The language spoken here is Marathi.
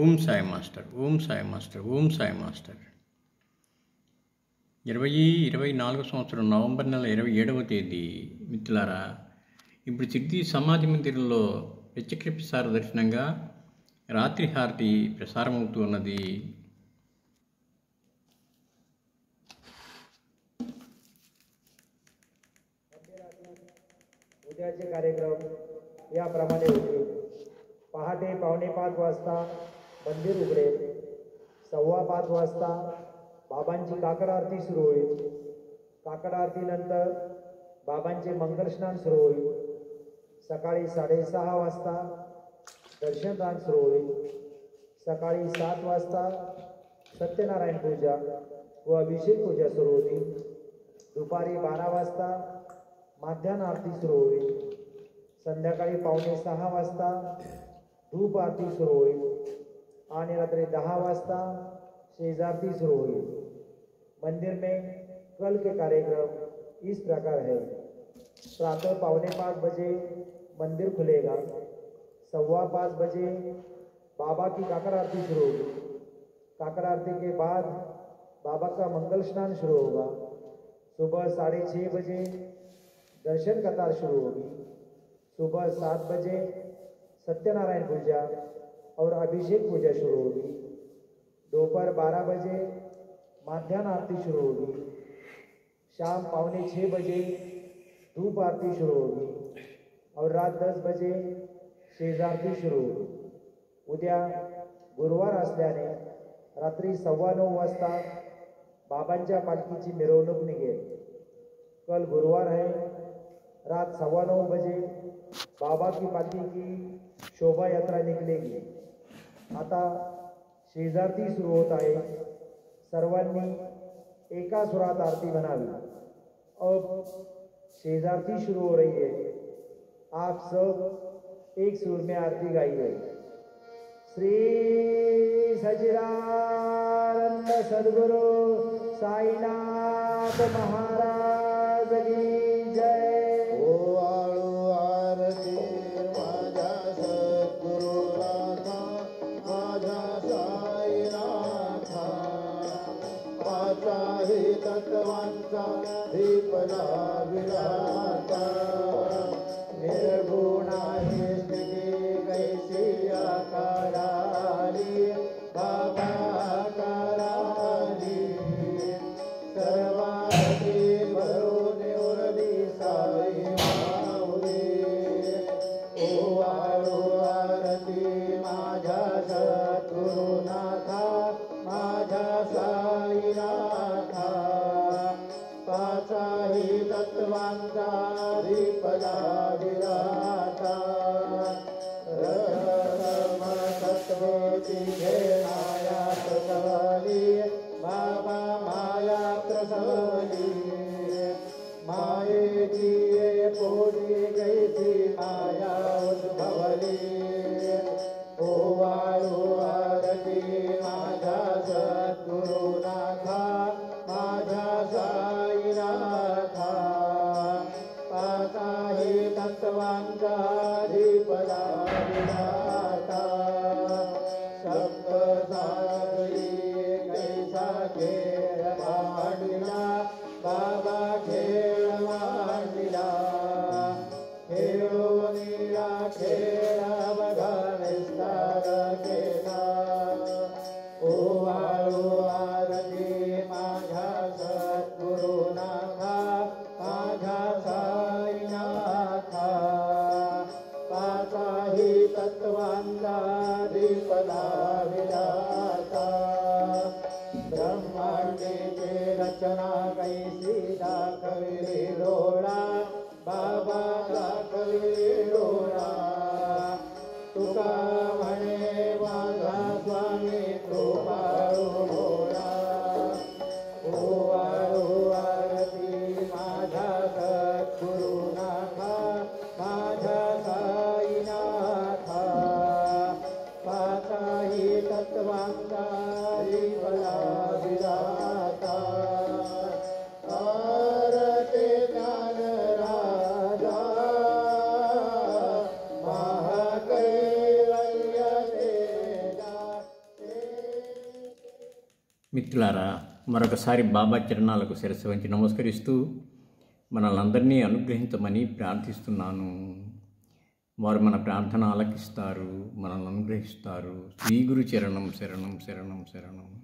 Om Sai master, Om Sai master, Om Sai master. 2024 సంవత్సరం నవంబర్ నెల 27వ తేదీ. మిత్రులారా, ఇప్పుడు సిద్ధి సమాధి మందిరంలో ప్రత్యక్ష ప్రసార దర్శనంగా రాత్రి హారతి ప్రసారమవుతూ ఉన్నది. उद्याचे कार्यक्रम याप्रमाणे होते. पहाटे 4:45 वाजता मंदिर उघडेल. 5:15 वाजता बाबांची काकड आरती सुरू होईल. काकड आरतीनंतर बाबांचे मंगलस्नान सुरू होईल. सकाळी 6:30 वाजता दर्शनदान सुरू होईल. सकाळी 7 वाजता सत्यनारायण पूजा व अभिषेक पूजा सुरू होतील. दुपारी 12 वाजता माध्यान्ह आरती सुरू होईल. संध्याकाळी 5:45 वाजता धूप आरती सुरू होईल आणि रात्री 10 वाजता शेजारती सुरू होईल. मंदिर में कल के कार्यक्रम इस प्रकार है. प्रातः 4:45 बजे मंदिर खुलेगा. 5:15 बजे बाबा की काकड़ आरती शुरू होगी. काकड़ आरती के बाद बाबा का मंगल स्नान शुरू होगा. सुबह 6:30 बजे दर्शन कतार शुरू होगी. सुबह 7 बजे सत्यनारायण पूजा और अभिषेक पूजा शुरू होगी. दोपहर 12 बजे माध्यान्ह आरती शुरू होगी. शाम 5:45 बजे धूप आरती शुरू होगी और रात 10 बजे शेजारती शुरू होगी. उद्या गुरुवार असल्याने रात्री 9:15 वाजता बाबांच्या पालखीची मिरवणूक निघेल. कल गुरुवार है. रात 9:15 बजे बाबा की पालखी की शोभा यात्रा निकलेगी. आता शेजारती सुरू होत आहे. सर्वांनी एका सुरात आरती म्हणावी. अब शेजारती शुरू हो रही है. आप सब एक सुर में आरती गाइए. श्री सच्चिदानंद सद्गुरु साईनाथ महाराज की जय. तत्वांचा दीपला विराता निर्गुणाही स्थिती कैसी आकाराली बाबा आकाराली सर्वाती भरून उरली साई माऊली. ओवाळू आरती माझ्या सद्गुरुनाथा माझ्या साईनाथा पाचाही तत्वांचा दीपला विराता तत्वची माया प्रसवली बाबा माया प्रसवली. मायेची पोटी कैसी माया उद्भवली. ओवाळू आरती माझ्या सद्गुरुनाथा माझ्या साईनाथा पाचाही तत्वांचा दीपला विराता सप्त सागरी कैसा खेळ मांडला बाबा खेळ मांडला. खेळोनीला खेळ बघा विस्तार केला. ओवाळू आरती माझ्या सद्गुरुनाथा माझ्या साईनाथा पाचाही तत्वांचा दीपला विराता. ब्रह्मांडीची रचना कैसी दाखविली डोळा बाबा दाखविली डोळा. तुका म्हणे माझा स्वामी कृपाळू भोळा. ओवाळू आरती माझ्या सद्गुरुनाथा माझ्या साईनाथा पाचाही तत्वांचा दीपला विराता. आरती ज्ञान राजा महाकैला మిత్రులారా, మరొకసారి బాబా చరణాలకు శిరస్సు వంచి నమస్కరిస్తూ మనల్ని అందరినీ అనుగ్రహించమని ప్రార్థిస్తున్నాను. వారు మన ప్రార్థన ఆలకిస్తారు, మనల్ని అనుగ్రహిస్తారు. శ్రీ గురు చరణం శరణం శరణం శరణం.